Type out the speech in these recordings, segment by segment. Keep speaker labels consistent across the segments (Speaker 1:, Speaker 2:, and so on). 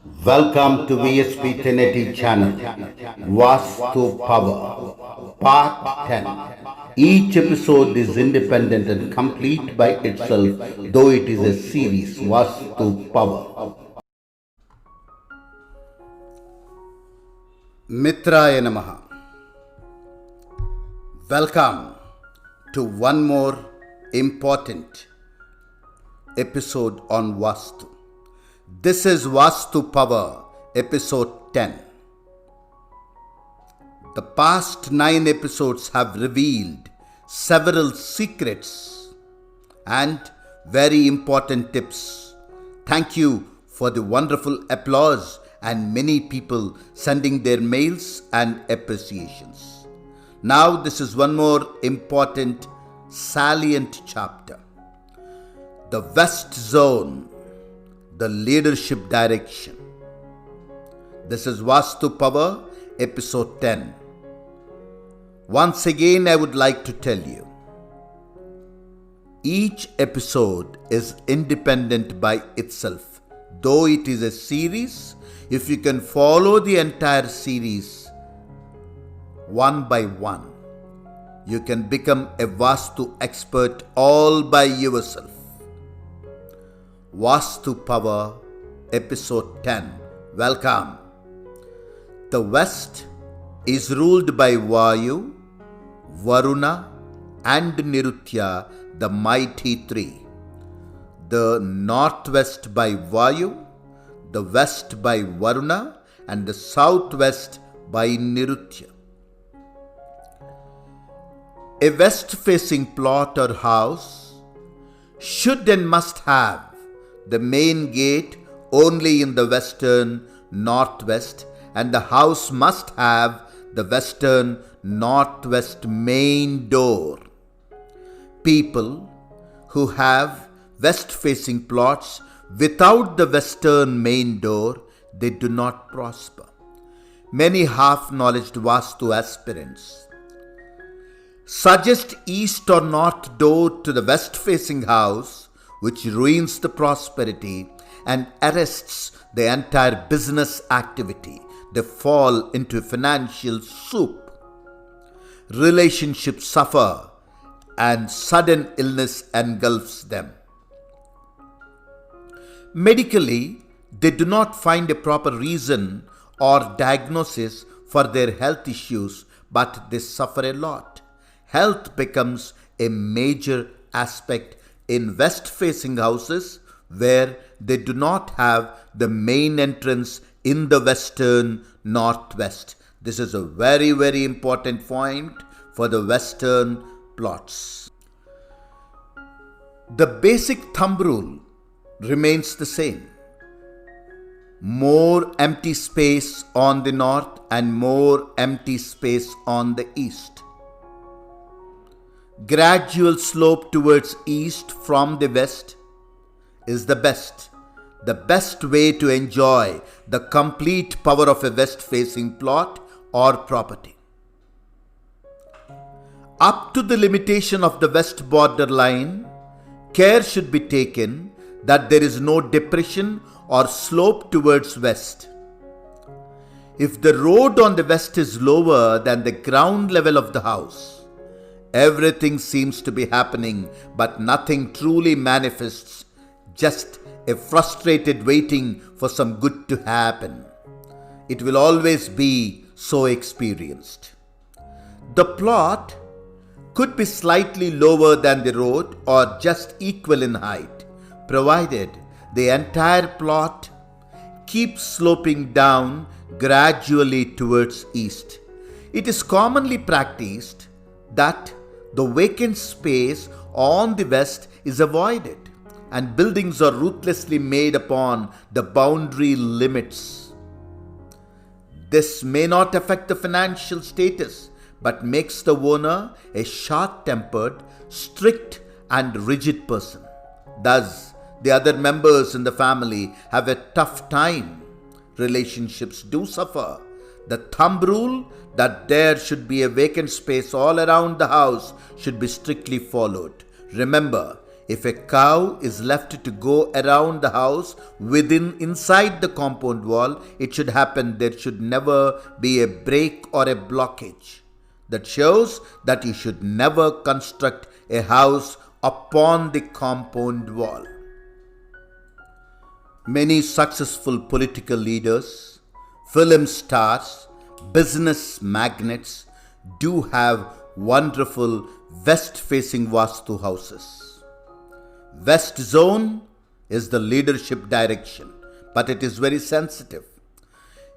Speaker 1: Welcome to VSPTenneti channel, Vaastu Power, Part 10. Each episode is independent and complete by itself, though it is a series, Vaastu Power. Mitraaya namaha. Welcome to one more important episode on Vaastu. This is Vaastu Power, episode 10. The past 9 episodes have revealed several secrets and very important tips. Thank you for the wonderful applause and many people sending their mails and appreciations. Now this is one more important salient chapter. The West Zone, the leadership direction. This is Vaastu Power, episode 10. Once again, I would like to tell you, each episode is independent by itself. Though it is a series, if you can follow the entire series one by one, you can become a Vaastu expert all by yourself. Vaastu Power, episode 10. Welcome. The West is ruled by Vayu, Varuna and Nirutya, the mighty three. The Northwest by Vayu, the West by Varuna and the Southwest by Nirutya. A west-facing plot or house should and must have the main gate only in the western northwest, and the house must have the western northwest main door. People who have west-facing plots without the western main door, they do not prosper. Many half-knowledge Vaastu aspirants suggest east or north door to the west-facing house, which ruins the prosperity and arrests the entire business activity. They fall into financial soup. Relationships suffer and sudden illness engulfs them. Medically, they do not find a proper reason or diagnosis for their health issues, but they suffer a lot. Health becomes a major aspect in west-facing houses where they do not have the main entrance in the western northwest. This is a very, very important point for the western plots. The basic thumb rule remains the same. More empty space on the north and more empty space on the east. Gradual slope towards east from the west is the best way to enjoy the complete power of a west-facing plot or property. Up to the limitation of the west border line, care should be taken that there is no depression or slope towards west. If the road on the west is lower than the ground level of the house, everything seems to be happening, but nothing truly manifests, just a frustrated waiting for some good to happen. It will always be so experienced. The plot could be slightly lower than the road or just equal in height, provided the entire plot keeps sloping down gradually towards east. It is commonly practiced that the vacant space on the west is avoided and buildings are ruthlessly made upon the boundary limits. This may not affect the financial status but makes the owner a short-tempered, strict and rigid person. Thus, the other members in the family have a tough time. Relationships do suffer. The thumb rule that there should be a vacant space all around the house should be strictly followed. Remember, If a cow is left to go around the house inside the compound wall, it should happen. There should never be a break or a blockage. That shows that you should never construct a house upon the compound wall. Many successful political leaders, film stars, business magnates do have wonderful west-facing Vaastu houses. West zone is the leadership direction, but it is very sensitive.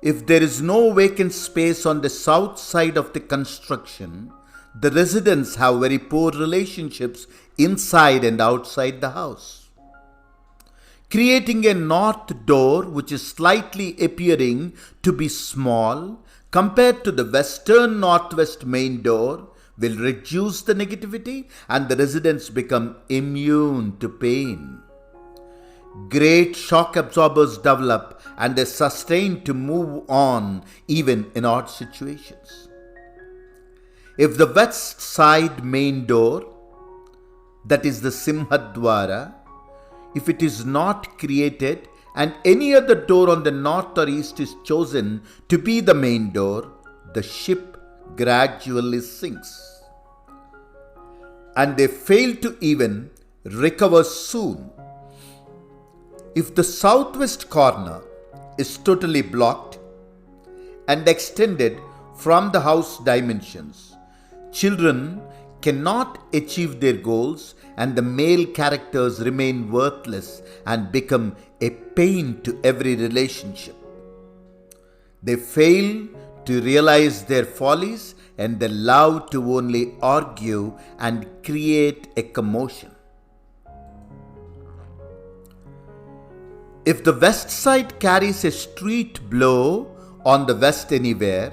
Speaker 1: If there is no vacant space on the south side of the construction, the residents have very poor relationships inside and outside the house. Creating a north door which is slightly appearing to be small compared to the western northwest main door will reduce the negativity and the residents become immune to pain. Great shock absorbers develop and they sustain to move on even in odd situations. If the west side main door, that is the Simhadwara, if it is not created and any other door on the north or east is chosen to be the main door, the ship gradually sinks. And they fail to even recover soon. If the southwest corner is totally blocked and extended from the house dimensions, children cannot achieve their goals and the male characters remain worthless and become a pain to every relationship. They fail to realize their follies and they love to only argue and create a commotion. If the west side carries a street blow on the west anywhere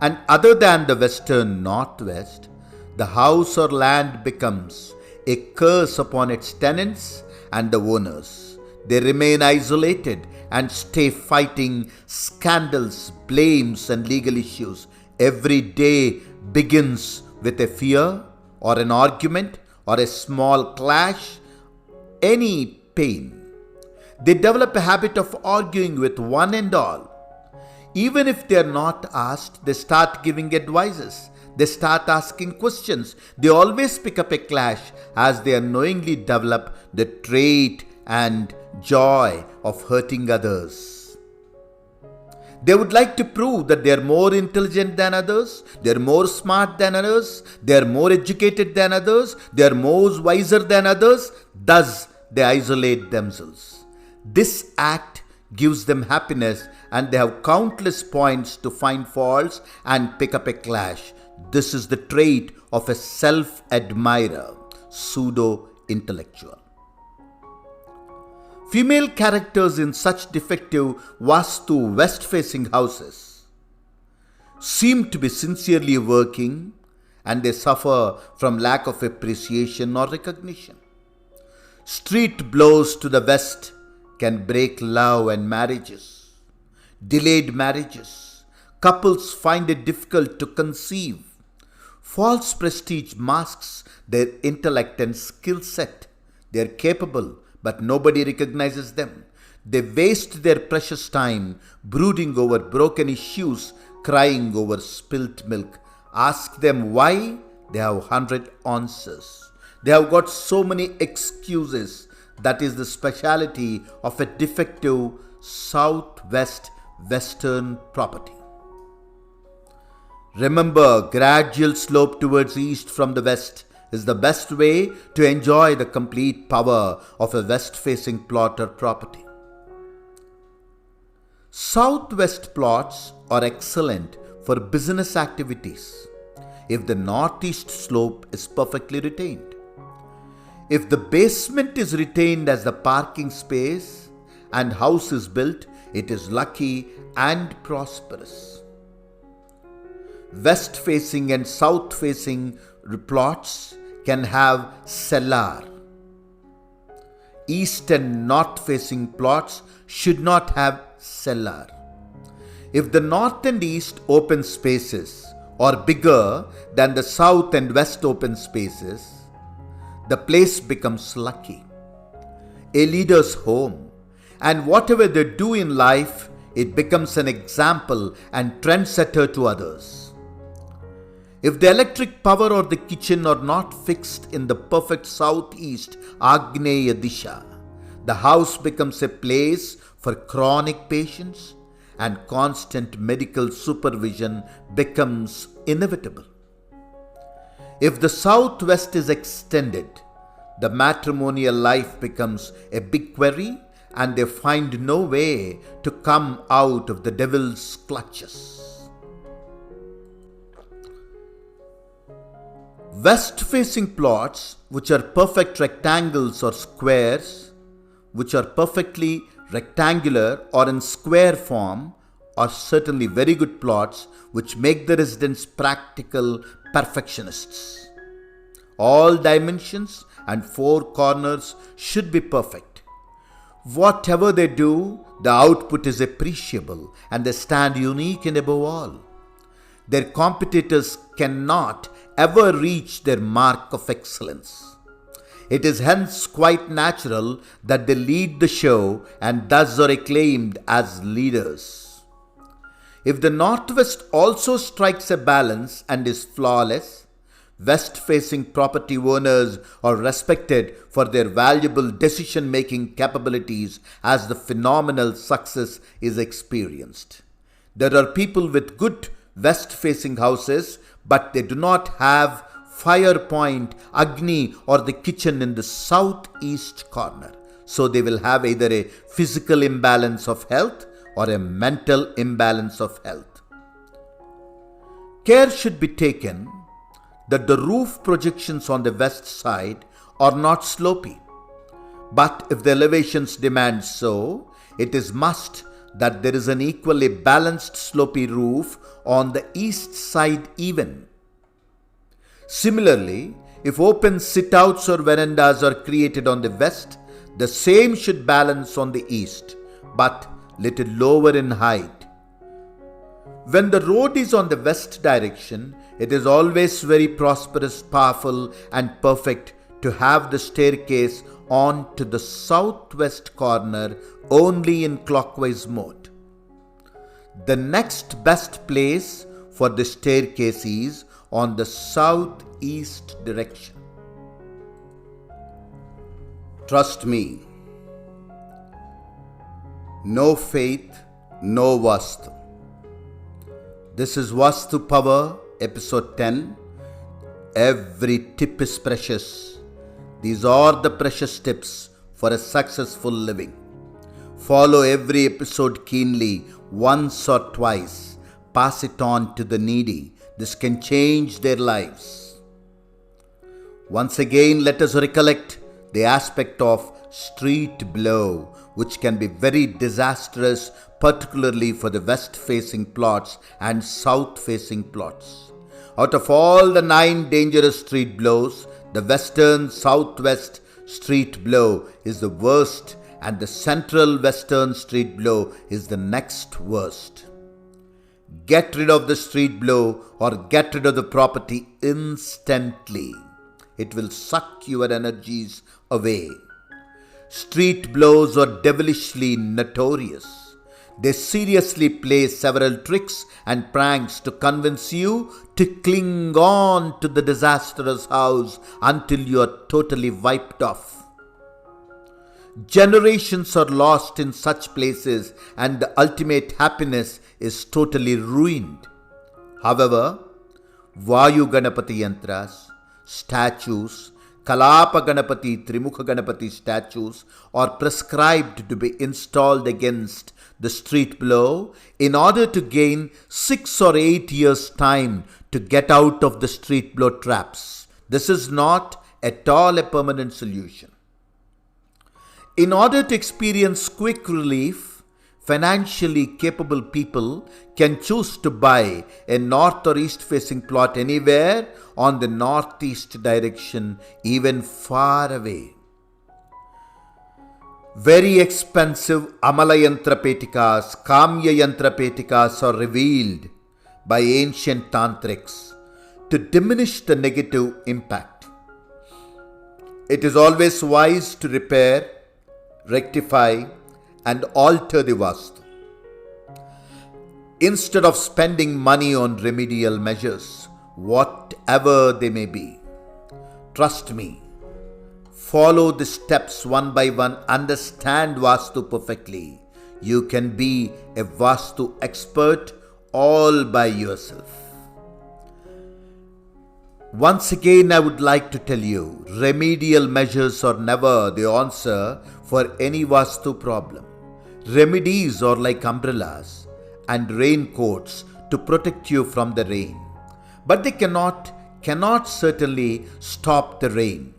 Speaker 1: and other than the western northwest, the house or land becomes a curse upon its tenants and the owners. They remain isolated and stay fighting scandals, blames and legal issues. Every day begins with a fear or an argument or a small clash, any pain. They develop a habit of arguing with one and all. Even if they are not asked, they start giving advices. They start asking questions. They always pick up a clash as they unknowingly develop the trait and joy of hurting others. They would like to prove that they are more intelligent than others, they are more smart than others, they are more educated than others, they are more wiser than others. Thus, they isolate themselves. This act gives them happiness and they have countless points to find faults and pick up a clash. This is the trait of a self-admirer, pseudo-intellectual. Female characters in such defective Vaastu west-facing houses seem to be sincerely working and they suffer from lack of appreciation or recognition. Street blows to the west can break love and marriages. Delayed marriages. Couples find it difficult to conceive. False prestige masks their intellect and skill set. They are capable, but nobody recognizes them. They waste their precious time brooding over broken issues, crying over spilt milk. Ask them why, they have 100 answers. They have got so many excuses. That is the speciality of a defective southwest western property. Remember, gradual slope towards east from the west is the best way to enjoy the complete power of a west-facing plot or property. Southwest plots are excellent for business activities if the northeast slope is perfectly retained. If the basement is retained as the parking space and house is built, it is lucky and prosperous. West-facing and south-facing plots can have cellar. East and north-facing plots should not have cellar. If the north and east open spaces are bigger than the south and west open spaces, the place becomes lucky, a leader's home, and whatever they do in life, it becomes an example and trendsetter to others. If the electric power or the kitchen are not fixed in the perfect southeast Agneya Disha, the house becomes a place for chronic patients and constant medical supervision becomes inevitable. If the southwest is extended, the matrimonial life becomes a big query and they find no way to come out of the devil's clutches. West-facing plots, which are perfect rectangles or squares, which are perfectly rectangular or in square form, are certainly very good plots which make the residents practical perfectionists. All dimensions and four corners should be perfect. Whatever they do, the output is appreciable and they stand unique and above all. Their competitors cannot ever reach their mark of excellence. It is hence quite natural that they lead the show and thus are acclaimed as leaders. If the northwest also strikes a balance and is flawless, west-facing property owners are respected for their valuable decision-making capabilities as the phenomenal success is experienced. There are people with good west-facing houses, but they do not have fire point, Agni or the kitchen in the southeast corner. So they will have either a physical imbalance of health or a mental imbalance of health. Care should be taken that the roof projections on the west side are not slopy. But if the elevations demand so, it is must that there is an equally balanced slopy roof on the east side even. Similarly, if open sit-outs or verandas are created on the west, the same should balance on the east, but little lower in height. When the road is on the west direction, it is always very prosperous, powerful and perfect to have the staircase on to the southwest corner only in clockwise mode. The next best place for the staircase is on the southeast direction. Trust me, no faith, no Vaastu. This is Vaastu Power, episode 10. Every tip is precious. These are the precious tips for a successful living. Follow every episode keenly, once or twice. Pass it on to the needy. This can change their lives. Once again, let us recollect the aspect of street blow, which can be very disastrous, particularly for the west-facing plots and south-facing plots. Out of all the 9 dangerous street blows, the western southwest street blow is the worst and the central western street blow is the next worst. Get rid of the street blow or get rid of the property instantly. It will suck your energies away. Street blows are devilishly notorious. They seriously play several tricks and pranks to convince you to cling on to the disastrous house until you are totally wiped off. Generations are lost in such places and the ultimate happiness is totally ruined. However, Vayu Ganapati Yantras, statues, Kalapa Ganapati, Trimukha Ganapati statues are prescribed to be installed against the street blow in order to gain 6 or 8 years' time to get out of the street blow traps. This is not at all a permanent solution. In order to experience quick relief, financially capable people can choose to buy a north or east facing plot anywhere on the northeast direction, even far away. Very expensive Amala Yantra Petikas, Kamya Yantra Petikas are revealed by ancient tantrics to diminish the negative impact. It is always wise to repair, rectify, and alter the Vastu. Instead of spending money on remedial measures, whatever they may be, trust me, follow the steps one by one, understand Vastu perfectly. You can be a Vastu expert all by yourself. Once again, I would like to tell you, remedial measures are never the answer for any Vastu problem. Remedies are like umbrellas and raincoats to protect you from the rain. But they cannot certainly stop the rain.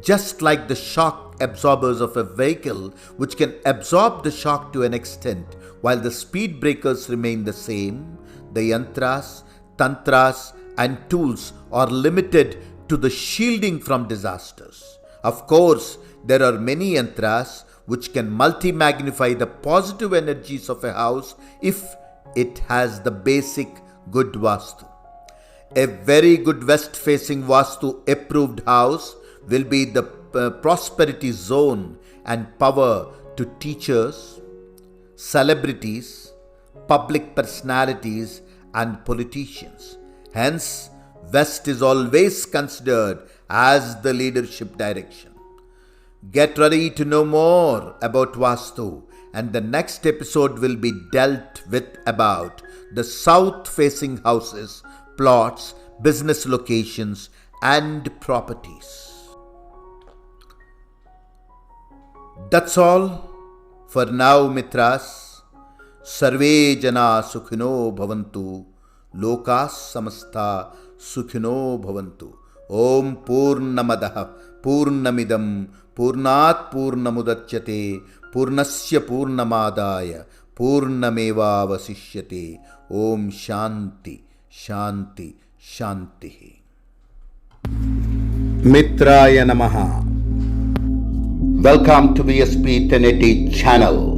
Speaker 1: Just like the shock absorbers of a vehicle, which can absorb the shock to an extent, while the speed breakers remain the same, the yantras, tantras, and tools are limited to the shielding from disasters. Of course, there are many yantras which can multi-magnify the positive energies of a house if it has the basic good Vastu. A very good west-facing Vastu approved house will be the prosperity zone and power to teachers, celebrities, public personalities, and politicians. Hence, West is always considered as the leadership direction. Get ready to know more about Vastu, and the next episode will be dealt with about the south-facing houses, plots, business locations, and properties. That's all for now, Mitras. Sarve jana sukhino bhavantu, lokas samasta sukhino bhavantu. Om Purnamadaha Purnamidam Purnat Purnamudachyate Purnasya Purnamadaya Purnameva Vasishyate. Om Shanti Shanti Shanti. Mitraaya namaha. Welcome to VSPTenneti channel.